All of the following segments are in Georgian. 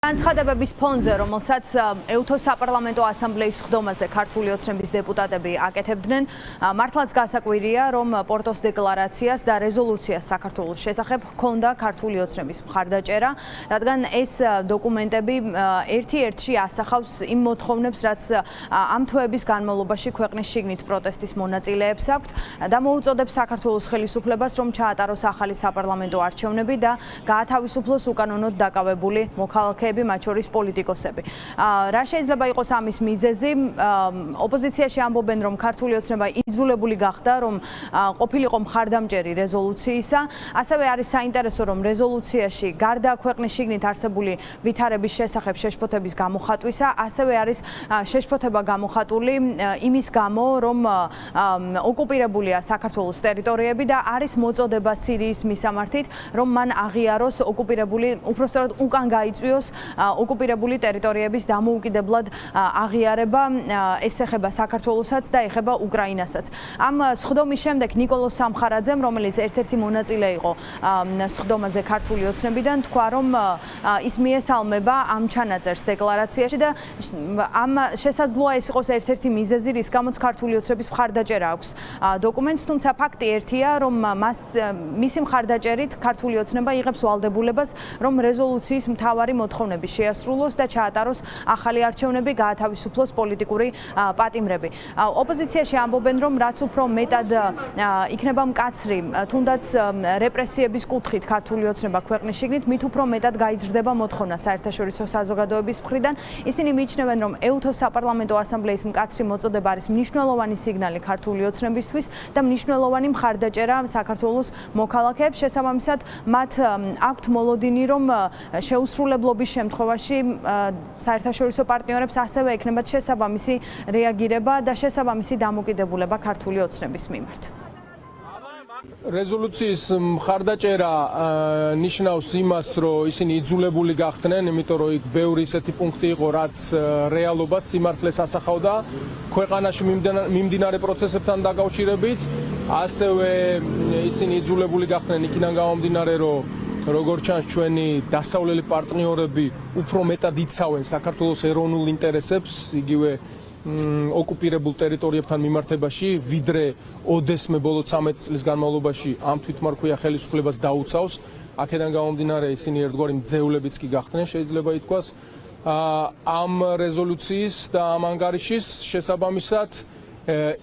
განცხადებების ფონზე, რომელსაც ეუთოს საპარლამენტო ასამბლეის ხდომაზე ქართული ოცნების დეპუტატები აკეთებდნენ, მართლაც გასაკვირია, რომ პორტოს დეკლარაციას და რეზოლუციას საქართველოს შესახებ ჰქონდა ქართული ოცნების მხარდაჭერა, რადგან ეს დოკუმენტები ერთ-ერთში ასახავს იმ მოთხოვნებს, რაც ამ თვეების განმავლობაში ქვეყნის შიგნით პროტესტის მონაწილეებს აქვთ და მოუწოდებს საქართველოს ხელისუფლებას, რომ ჩაატაროს ახალი საპარლამენტო არჩევნები და გაათავისუფლოს უკანონოდ დაკავებული მოქალაქეები, მათ შორის პოლიტიკოსები. რა შეიძლება იყოს ამის მიზეზი? ოპოზიციაში ამბობენ, რომ ქართული ოცნება იძულებული გახდა, რომ ყოფილიყო მხარდამჭერი რეზოლუციისა. ასევე არის საინტერესო, რომ რეზოლუციაში გარდა ქვეყნის შიგნით არსებული ვითარების შესახებ შეშფოთების გამოხატვისა, ასევე არის შეშფოთება გამოხატული იმის გამო, რომ ოკუპირებულია საქართველოს ტერიტორიები და არის მოწოდება სირიის მისამართით, რომ მან აღიაროს ოკუპირებული, უпростоრად უკან გაიწვიოს ოკუპირებული ტერიტორიების დამოუკიდებლად აღიარება. ეს ეხება საქართველოსაც და ეხება უკრაინასაც. ამ სხდომის შემდეგ ნიკოლოზ სამხარაძემ, რომელიც ერთ-ერთი მონაწილე იყო სხდომაზე ქართული ოცნებიდან, თქვა, რომ ის მიესალმება ამ ჩანაწერს დეკლარაციაში და ამ შესაძლოა ეს იყოს ერთ-ერთი მიზეზი, რის გამოც ქართული ოცნების მხარდაჭერა აქვს დოკუმენტს, თუმცა ფაქტი ერთია, რომ მისი მხარდაჭერით ქართული ოცნება იღებს ვალდებულებას, რომ რეზოლუციის მთავარი მოთხოვნები შეასრულოს და ჩაატაროს ახალი არჩევნები, გაათავისუფლოს პოლიტიკური პატიმრები. ოპოზიციაში ამბობენ, რომ რაც უფრო მეტად იქნება მკაცრი, თუნდაც რეპრესიების კუთხით ქართული ოცნება ქვეყნის შიგნით, მით უფრო მეტად გაიზრდება მოთხოვნა საერთაშორისო საზოგადოების მხრიდან. ისინი მიიჩნევენ, რომ ეუთოს საპარლამენტო ასამბლეის მკაცრი მოწოდება არის მნიშვნელოვანი სიგნალი ქართული ოცნებისთვის და მნიშვნელოვანი მხარდაჭერა საქართველოს მოქალაქეებს. შესაბამისად, მათ აქვთ მოლოდინი, რომ შეუსრულებლობის შემთხვევაში საერთაშორისო პარტნიორებს ასევე ექნებათ შესაბამისი რეაგირება და შესაბამისი დამოკიდებულება ქართული ოცნების მიმართ. რეზოლუციის მხარდაჭერა ნიშნავს იმას, რომ ისინი იძულებული გახდნენ, იმიტომ რომ იქ ბევრი ისეთი პუნქტი იყო, რაც რეალობას, სიმართლეს ასახავდა ქვეყანაში მიმდინარე პროცესებთან დაკავშირებით. ასევე ისინი იძულებული გახდნენ იქიდან გამომდინარე, რომ როგორც ჩანს, ჩვენი დასავლელი პარტნიორები უფრო მეტად იცავენ საქართველოს ეროვნულ ინტერესებს, იგივე ოკუპირებულ ტერიტორიებთან მიმართებაში, ვიდრე ოდესმე ბოლო 13 წლის განმავლობაში ამ თვითმარქვია ხელისუფლებას დაუცავს. აქედან გამომდინარე, ისინი ერთგვარი მძევლებიც კი გახდნენ, შეიძლება ითქვას, ამ რეზოლუციის და ამ ანგარიშის შესაბამისად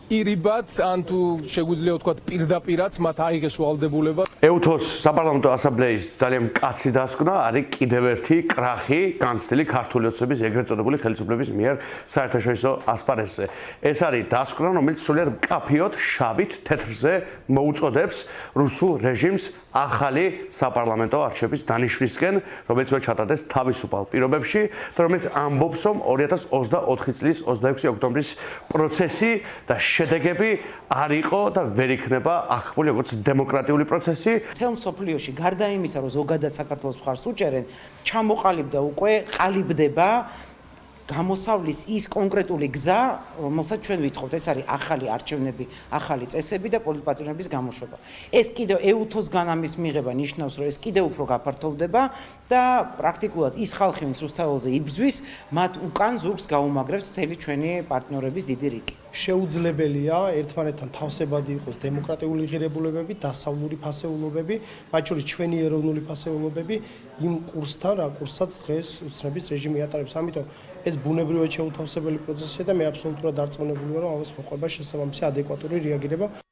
ირიბად, ან თუ შეგვიძლია ვთქვათ პირდაპირაც მათ აიღეს ვალდებულება. ეუთოს საპარლამენტო ასამბლეის ძალიან მკაცრი დასკვნა არის კიდევ ერთი კრახი განცდილი ქართული ოცნების ეგრეთ წოდებული ხელისუფლების მიერ საერთაშორისო ასპარეზზე. ეს არის დასკვნა, რომელიც სულიად მკაფიოდ შავით თეთრზე მოუწოდებს რუსულ რეჟიმს ახალი საპარლამენტო არჩევნების დანიშვნისკენ, რომელიც უნდა ჩატარდეს თავისუფალ პირობებში და რომელიც ამბობს, რომ 2024 წლის 26 ოქტომბრის პროცესი და შედეგები არ იყო და ვერ იქნება აღქმული როგორც დემოკრატიული პროცესი. მთელ მსოფლიოში გარდა იმისა, რომ ზოგადად საქართველოს მხარს უჭერენ, ჩამოყალიბდა უკვე ყალიბდება გამოსავლის ის კონკრეტული გზა, რომელსაც ჩვენ ვითხოვთ, ეს არის ახალი არჩევნები, ახალი წესები და პოლიტპატრონების გამოშვება. ეს კიდევ ეუთოსგან ამის მიღება ნიშნავს, რომ ეს კიდევ უფრო გაფართოვდება და პრაქტიკულად ის ხალხი, ვინც რუსთაველზე იბრძვის, მათ უკან ზურგს გაუმაგრებს მთელი ჩვენი პარტნიორების დიდი რიგი. შეუძლებელია ერთმანეთთან თავსებადი იყოს დემოკრატიული ღირებულებები, დასავლური ფასეულობები, მათ შორის ჩვენი ეროვნული ფასეულობები იმ კურსთან, რა კურსაც დღეს ოცნების რეჟიმი ატარებს. ამიტომ ეს ბუნებრივად შეუთავსებელი პროცესია და მე აბსოლუტურად დარწმუნებული ვარ, რომ ამას მოყვება შესაბამისი ადეკვატური რეაგირება.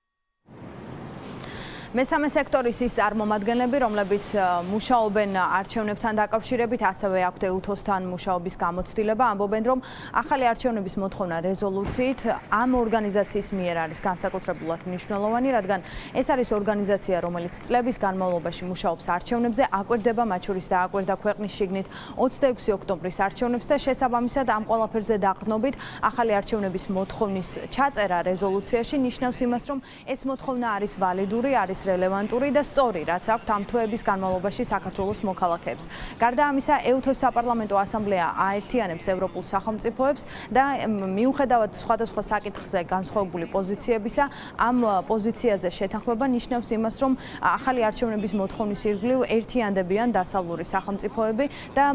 მესამე სექტორის ის წარმომადგენლები, რომლებიც მუშაობენ არჩევნებთან დაკავშირებით, ასევე აქვთ ეუთოსთან მუშაობის გამოცდილება, ამბობენ, რომ ახალი არჩევნების მოთხოვნა რეზოლუციით ამ ორგანიზაციის მიერ არის განსაკუთრებულად მნიშვნელოვანი, რადგან ეს არის ორგანიზაცია, რომელიც წლების განმავლობაში მუშაობს არჩევნებზე, აკვირდება, მათ შორის დააკვირდა ქვეყნის შიგნით 26 ოქტომბრის არჩევნებს და შესაბამისად ამ ყველაფერზე დაყრდნობით ახალი არჩევნების მოთხოვნის ჩაწერა რეზოლუციაში ნიშნავს იმას, რომ ეს მოთხოვნა არის ვალიდური, არის რელევანტური და სწორი, რაც აქვთ ამ თვეების განმავლობაში საქართველოს მოქალაქეებს. გარდა ამისა, EUTHO-ს საპარლამენტო ასამბლეა აერთიანებს ევროპულ სახელმწიფოებს და მიუხედავად სხვადასხვა საკითხზე განსხვავებული პოზიციებისა, ამ პოზიციაზე შეთანხმება ნიშნავს იმას, რომ ახალი არჩევნების მოთხოვნის ირგვლივ ერთიანდებიან დასავლური სახელმწიფოები და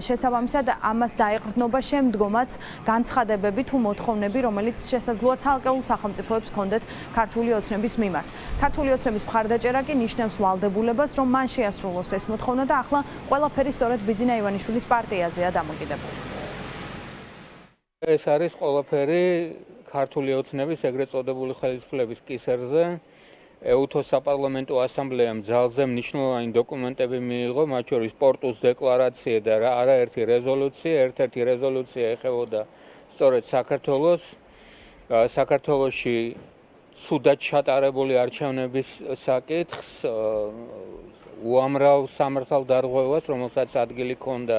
შესაბამისად ამას დაეყრდნობა შემდგომაც განცხადებები თუ მოთხოვნები, რომელიც შესაძლოა ცალკეულ სახელმწიფოებს ჰქონდეთ ქართული ოცნების მიმართ. ქართული ოცნების მხარდაჭერა კი ნიშნავს ვალდებულებას, რომ მან შეასრულოს ეს მოთხოვნა და ახლა ყველაფერი სწორედ ბიძინა ივანიშვილის პარტიაზეა დამოკიდებული. ეს არის ყველაფერი ქართული ოცნების ეგრეთ წოდებული ხელისუფლების კისერზე. EUTHO-ს საპარლამენტო ასამბლეამ ძალზე მნიშვნელოვანი დოკუმენტები მიიღო, მათ შორის პორტუს დეკლარაცია და არაერთი რეზოლუცია. ერთ-ერთი რეზოლუცია ეხებოდა სწორედ საქართველოში სუდად ჩატარებული არჩევნების საკითხს, უამრავ სამართალდარღვევას, რომელსაც ადგილი ჰქონდა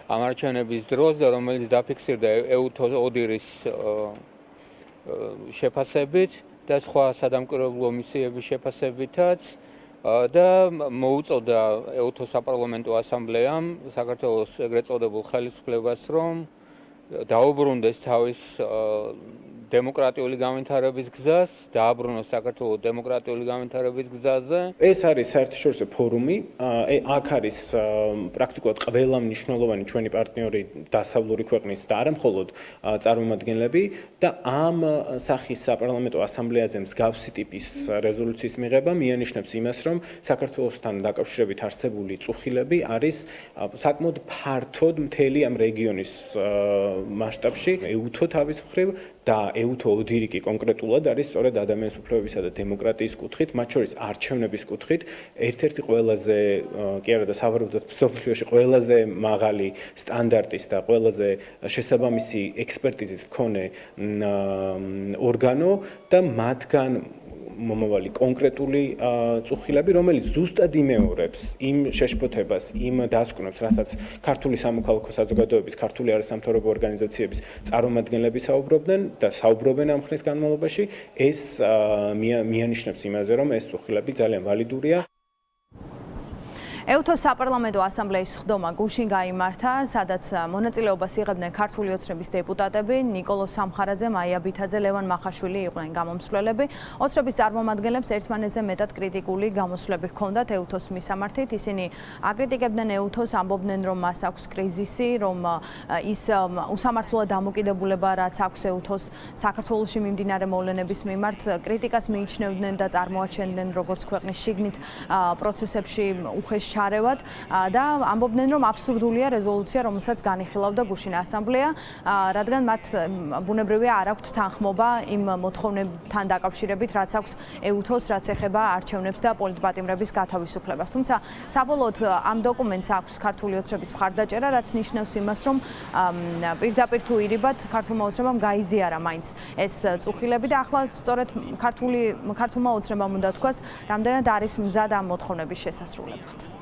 ამ არჩევნების დროს და რომელიც დაფიქსირდა EUTHO ოდირის შეფასებით და სხვა სადამკვირვებლო მისიების შეფასებითაც და მოუწოდა EUTHO-ს საპარლამენტო ასამბლეამ საქართველოს ეგრეთ წოდებულ ხელისუფლებას, რომ დაუბრუნდეს თავის დემოკრატიული განვითარების გზას, დააბრუნოს საქართველოს დემოკრატიული განვითარების გზაზე. ეს არის საერთაშორისო ფორუმი, აქ არის პრაქტიკულად ყველა მნიშვნელოვანი ჩვენი პარტნიორი დასავლური ქვეყნის და არა მხოლოდ წარმომადგენლები და ამ სახის საპარლამენტო ასამბლეაზე მსგავსი ტიპის რეზოლუციის მიღება მიანიშნებს იმას, რომ საქართველოსთან დაკავშირებით არსებული წუხილები არის საკმაოდ ფართოდ მთელი ამ რეგიონის მასშტაბში. EUTHO თავის მხრივ და EUTHO ოდირი კი კონკრეტულად არის სწორედ ადამიანის უფლებებისა და დემოკრატიის კუთხით, მათ შორის არჩევნების კუთხით, ერთ-ერთი ყველაზე, კი არა და სავარაუდოდ მსოფლიოში ყველაზე მაღალი სტანდარტის და ყველაზე შესაბამისი ექსპერტიზის მქონე ორგანო და მათგან მომავალი კონკრეტული წუხილები, რომელიც ზუსტად იმეორებს იმ შეშფოთებას, იმ დასკვნებს, რასაც ქართული სამოქალაქო საზოგადოების, ქართული არასამთავრობო ორგანიზაციების წარმომადგენლები საუბრობდნენ და საუბრობენ ამ ხნის განმავლობაში, ეს მიანიშნებს იმაზე, რომ ეს წუხილები ძალიან ვალიდურია. EUTHO-ს საპარლამენტო ასამბლეის ხდომა გუშინ გაიმართა, სადაც მონაწილეობას იღებდნენ ქართული ოცნების დეპუტატები, ნიკოლოზ სამხარაძე, მაია ბითაძე, ლევან მახაშვილი იყვნენ გამომსვლელები. ოცნების წარმომადგენლებს ერთმანეთზე მეტად კრიტიკული გამოსვლები ჰქონდათ EUTHO-ს მისამართით. ისინი აკრიტიკებდნენ EUTHO-ს, ამბობდნენ, რომ მას აქვს კრიზისი, რომ ის უსამართლოა დამოკიდებულება, რაც აქვს EUTHO-ს საქართველოში მიმდინარე მოვლენების მიმართ, კრიტიკას მიიჩნევდნენ და წარმოაჩენდნენ როგორც ქვეყნის შიგნით პროცესებში უხეშ ჩარევად და ამბობდნენ, რომ აბსურდულია რეზოლუცია, რომელსაც განიხილავდა გუშინ ასამბლეა, რადგან მათ ბუნებრივია არ აქვთ თანხმობა იმ მოთხოვნებთან დაკავშირებით, რაც აქვს EUTHO-ს, რაც ეხება არჩევნებს და პოლიტპატიმრების გათავისუფლებას. თუმცა საბოლოოდ ამ დოკუმენტს აქვს ქართული ოცნების მხარდაჭერა, რაც ნიშნავს იმას, რომ პირდაპირ თუ ირიბად ქართულმა ოცნებამ გაიზიარა მაინც ეს წუხილები და ახლა სწორედ ქართულმა ოცნებამ უნდა თქვას, რამდენად არის მზად ამ მოთხოვნების შესასრულებლად.